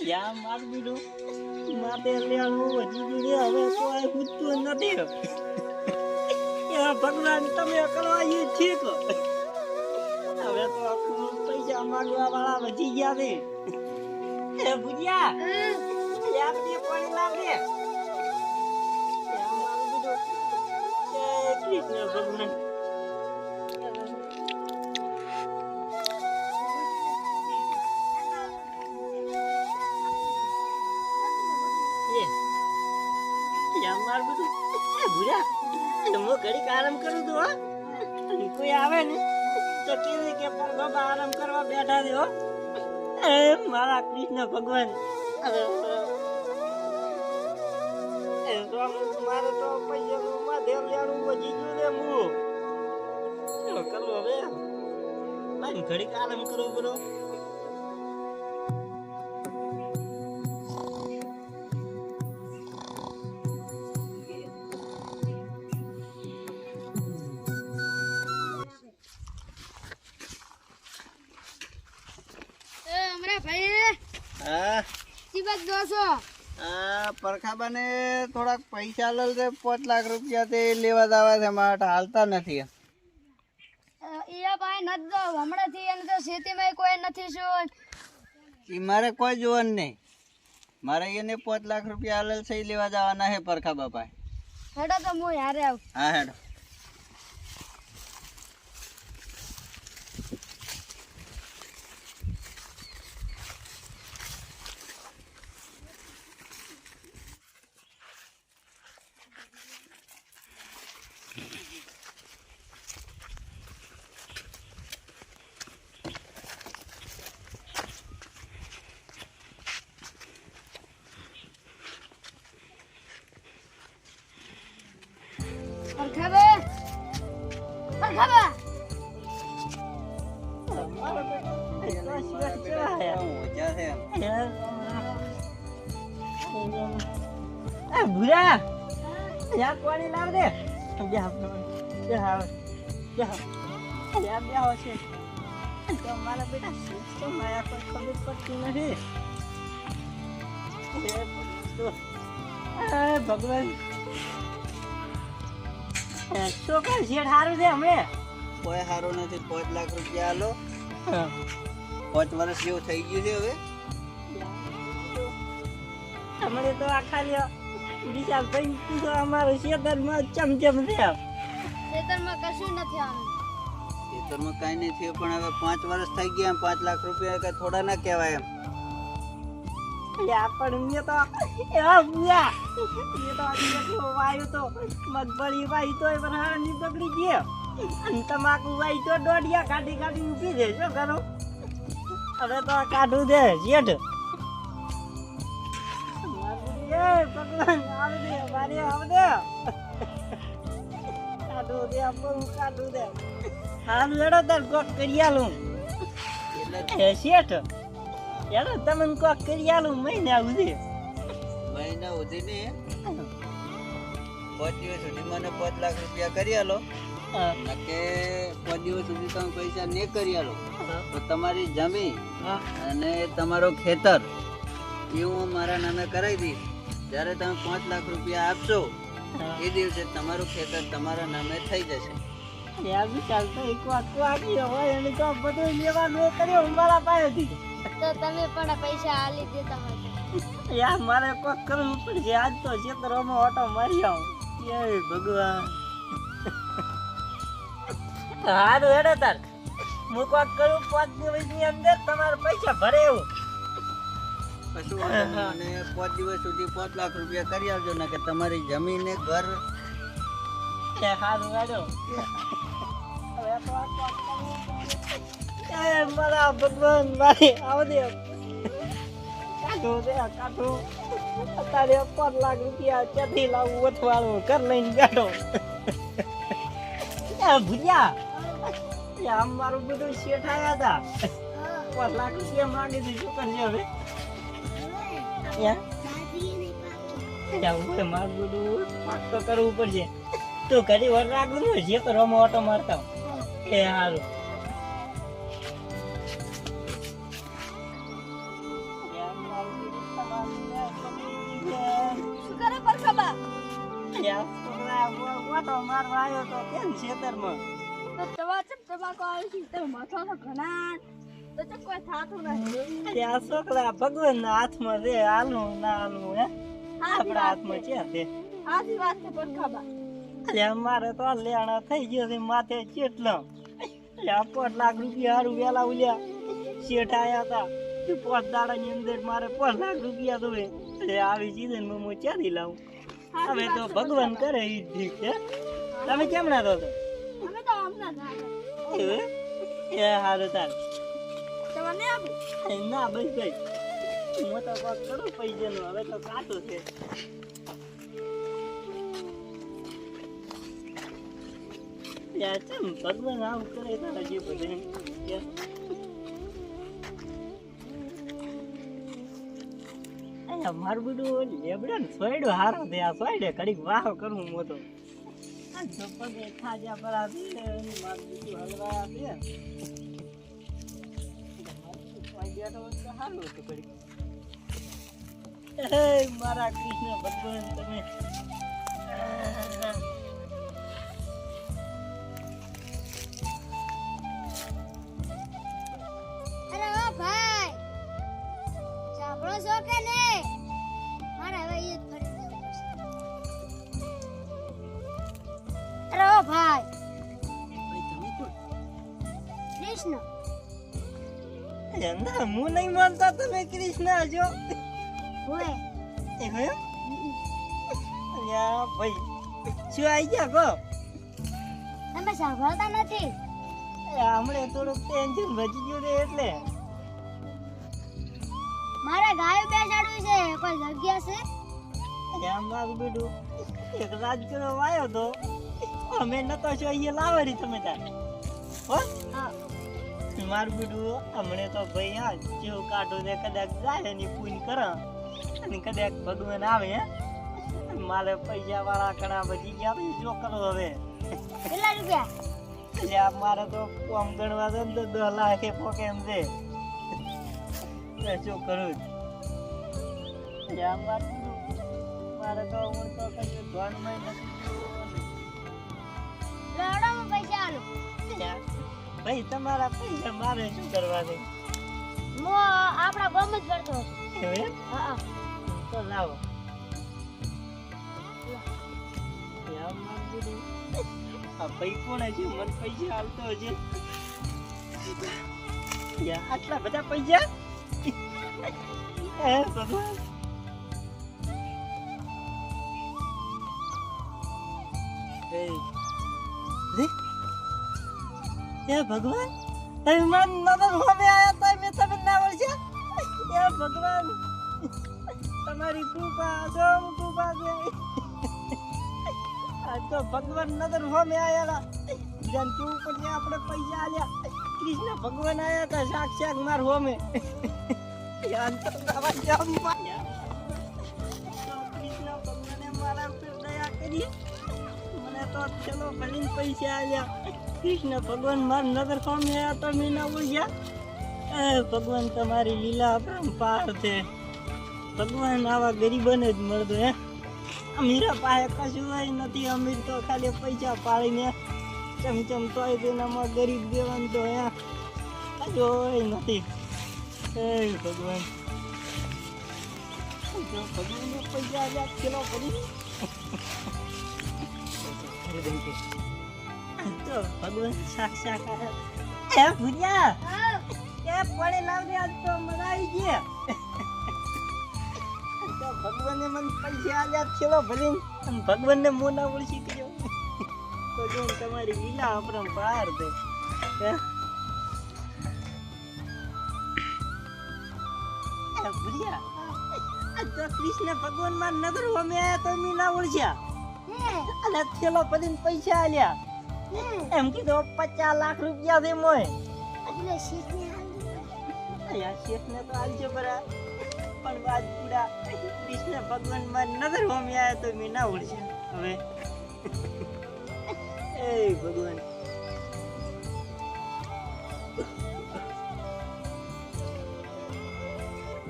યા માર બીડું માતે લેણું વધી ગયું હવે કોઈ પૂછતું નથી. એ ભગવાન તમે કરવા એ ઠીક. હવે તો આખું પૈસા માંગવા વાળા વધી ગયા છે. એ ભુજિયા યાર તે પાણી લાવ દે. યા માર બીડું એ કૃષ્ણ ભગવાન માર બધું ભૂરા હું ઘડીક આરામ કરું તો કોઈ આવે ને તો કેવી કે બાબા આરામ કરવા બેઠા છે. મારા કૃષ્ણ ભગવાન મારે તો પૈસા દેવ જાણું વધી ગયું ને હું કરું હવે ભાઈ ઘડીક આરામ કરવું બરો. પરખાબાને થોડાક પૈસા લલ રે 5 લાખ રૂપિયા તે લેવા દાવા છે માટે હાલતા નથી. હમણાંથી એને તો ખેતીમાં કોઈ નથી શું મારે કોઈ જોવાનું નહીં. મારે એને 5 લાખ રૂપિયા હાલલ છે લેવા જવાના છે પરખાબા પાસે. હેડો તો હું હારે આવ. હા હેડો. ભૂરા યાર પાણી લાવ દે. મારા બેટા માયા પર ખબર પડતી નથી. ભગવાન શું કર શેઠ સારું છે અમે કોઈ સારું નથી. 5 લાખ રૂપિયા હાલો. 5 વર્ષ જેવું થઈ ગયું છે હવે. હમણે તો આખા લ્યો વિશાલ ભાઈ તો અમારું ખેતરમાં ચમચમ છે. ખેતરમાં કશું નથી આમ. ખેતરમાં કાંઈ નહીં થયું પણ હવે 5 વર્ષ થઈ ગયા. 5 લાખ રૂપિયા કઈ થોડા ના કહેવાય એમ. પણ તો એવા બુયા એ તો એટલું વાયુ તો મગફળી વાય તોય પણ હારની બગડી ગયો. અને તમાકુ વાય તો દોઢિયા કાઢી કાઢી ઊભી છે. શું કરું હવે તો કાઢું દે શેઠ. ભગવાન આવે દે મારે આવે દે કાઢું દે આપણું કાઢું દે. હાલ લડો તાર કોક કરી આલું શેઠ. યાર તમને કોક કરી આલું મહિના સુધી. મહિના સુધી ને 5 દિવસ સુધી મને 5 લાખ રૂપિયા કરી આલો. કે 5 દિવસ સુધી તમે પૈસા નહીં કરી આલો તો તમારી જમીન અને તમારો ખેતર એ હું મારા નામે કરાવી દઈશ. જ્યારે તમે 5 લાખ રૂપિયા આપશો એ દિવસે તમારું ખેતર તમારા નામે થઈ જશે. યાર વિચાર તો એક વાત તો આપી હોય અને તો બધું લેવાનું કર્યો મારા પાસેથી. તો તમે પણ પૈસા આલી દેતા હોય. યાર મારે કોક કરવું પડશે. આજ તો ખેતરોમાં ઓટો મારી આવું. એ ભગવાન હારું હેડો તાર હું કોક કરું 5 દિવસની અંદર તમારા પૈસા ભરે એવું. કશું વાંધો નહીં. અને 5 દિવસ સુધી 5 લાખ રૂપિયા કરી આવજો ને કે તમારી જમીન ને ઘર. હારું હેડો. હવે તો આ કોક કરવું પડશે. મારા ભગવાન મારી આવ દે કાઢો દે કાઢો. અત્યારે 5 લાખ રૂપિયા ક્યાંથી લાવું વથવાળું ઘર લઈને બેઠો. ભૂલ્યા આમ મારું બધું શેઠ આવ્યા હતા. 5 લાખ રૂપિયા માંગી દીધું. શું કરજે હવે મારું બધું પાક તો કરવું પડશે. તો ઘડી વાર રાખું ને જે તો રમો ઓટો મારતા એ સારું. અલ્યા છોકરા વાટો મારવા આવ્યો તો કેમ ખેતરમાં તો તમારે ચમ તમાકુ આવી છે તમે મથો તો ઘણા તો ચમ કોઈ થાતું નહીં અલ્યા છોકરા ભગવાનના હાથમાં છે હાલવું ના હાલવું હે આપણા હાથમાં છે તે આજી વાત છે પડખાબા અલ્યા મારે તો લેણા થઈ ગયો છે માથે કેટલો અલ્યા 5 લાખ રૂપિયા હારું વેલા ઉલ્યા શેઠ આયા હતા 5 દાડાની અંદર મારે 5 લાખ રૂપિયા દોવે આવી સીઝન માં હું ક્યાંથી લાવું હવે તો ભગવાન કરે ઈ ઠીક છે તમે કેમ ના દો અમે તો હમણાં જ એ હારું તાર તમને આપું ના બસ ભાઈ હું તો કોક કરું પૈસાનું હવે તો કાટું છે યાર ચમ ભગવાન આવું કરે તારા જે બધે મારું બધું લેબડા ને સોયડો હારો છે આ સોયડે ઘડીક વાહ કરું મોટો આ પગે ખાજા પરા છે મારું બધું હલવા છે મારા કૃષ્ણ ભગવાન તમે અરે ઓ ભાઈ સાંભળો છો કે નહીં મારે હવે ઈ જ ફરી દેવું પડશે અરે ઓ ભાઈ કૃષ્ણ ના હું નહીં માનતા તમે કૃષ્ણ છો હોય એ હોય અલ્યા ભાઈ શું આવી ગયા કહો તમે સાંભળતા નથી હમણે થોડુંક ટેન્શન વધી ગયું ને એટલે મારે ગાય બેસાડવી છે કોઈ જગ્યા છે અલ્યા મારું બેટું એક રાજકરો આવ્યો તો અમે નતો છો અહીંયા લાવડી તમે તાર હો હા મારું બેટું હમણે તો ભાઈ હા જેવું કાઢું ને કદાચ જાય એની પૂન કરે અને કદાચ ભગવાન આવે હે મારે પૈસા વાળા ઘણા બધી ગયા જો કરો હવે કેટલા રૂપિયા એટલે મારે તો આમ ગણવા દો ને તો 10 લાખ પોકે એમ છે શું કરું મારે તો હું તો કઈ ધોનમાં લડામાં પૈસા આલો ભાઈ તમારા પૈસા મારે શું કરવા દે મો આપણા ગામ જ કરતો હતો એવું એમ? હા તો લાવો યાર માર દીધું આ ભાઈ કોણ છે મને પૈસા આલતો છે યાર આટલા બધા પૈસા હે ભગવાન હે ભગવાન તમે મન નદર હોમે આયા તા મે તમે ના વળશે હે ભગવાન તમારી કૃપા સોમ કૃપા છે આ તો ભગવાન નદર હોમે આયા જન તું પછી આપણે પૈસા આલ્યા કૃષ્ણ ભગવાન આયા તા સાક્ષાત માર હોમે યાર તો આવા જામ પાયા તો કૃષ્ણ ભગવાને મારા પર દયા કરી મને તો ચલો ભલીન પૈસા આલ્યા કૃષ્ણ ભગવાન માર નગર સામે આયા તો મીના ઉડ્યા ભગવાન તમારી લીલા અપરંપાર છે ભગવાન આવા ગરીબોને જ મળતો હે અમીરા પાસે કશું હોય નથી અમીર તો ખાલી પૈસા પાડીને ચમચમ તોય તેનામાં ગરીબ દેવાન તો હે કશું હોય નથી ભગવાન જો ભગવાનને પૈસા આલ્યા ચલો ભરી તો ભગવાન સાક્ષાત એ ભુરિયા કે પડે લાવજે આજ તો મજા આવી ગઈ તો ભગવાને મને પૈસા આલ્યા ચલો ભલે અને ભગવાનને મોના ઓળખી ગયો તો જો તમારી લીલા અપરંપાર છે હે ભુરિયા આ તો કૃષ્ણ ભગવાન માં નગર હોમે આયા તો મીના ઓળખ્યા અને થેલો પડીને પૈસા આલ્યા એમ કીધું 50 લાખ રૂપિયા દે મોય એટલે શીખને યાર શેઠને તો આલજો બરા પણ વાત પૂરા કૃષ્ણ ભગવાન માં નગર હોમે આયા તો મી ના ઓળશે હવે એ ભગવાન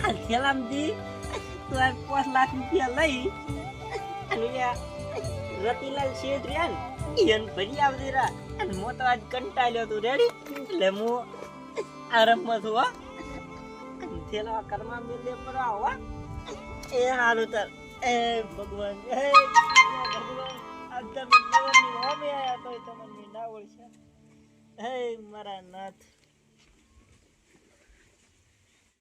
આ થેલામથી તો 5 લાખ રૂપિયા લઈ અને રતિલાલ શેઠ રહ્યા ને ઈયન ભરી આવતી રા અને મો તો આજ કંટાળ્યો તું રેડી એટલે હું આરામમાં છું હો થેલા કર્મા મેલે પર આવો એ હારું તાર એ ભગવાન આજ તમે નવરની હોમે આયા તો તમને ના ઓળશે હે મારા નાથ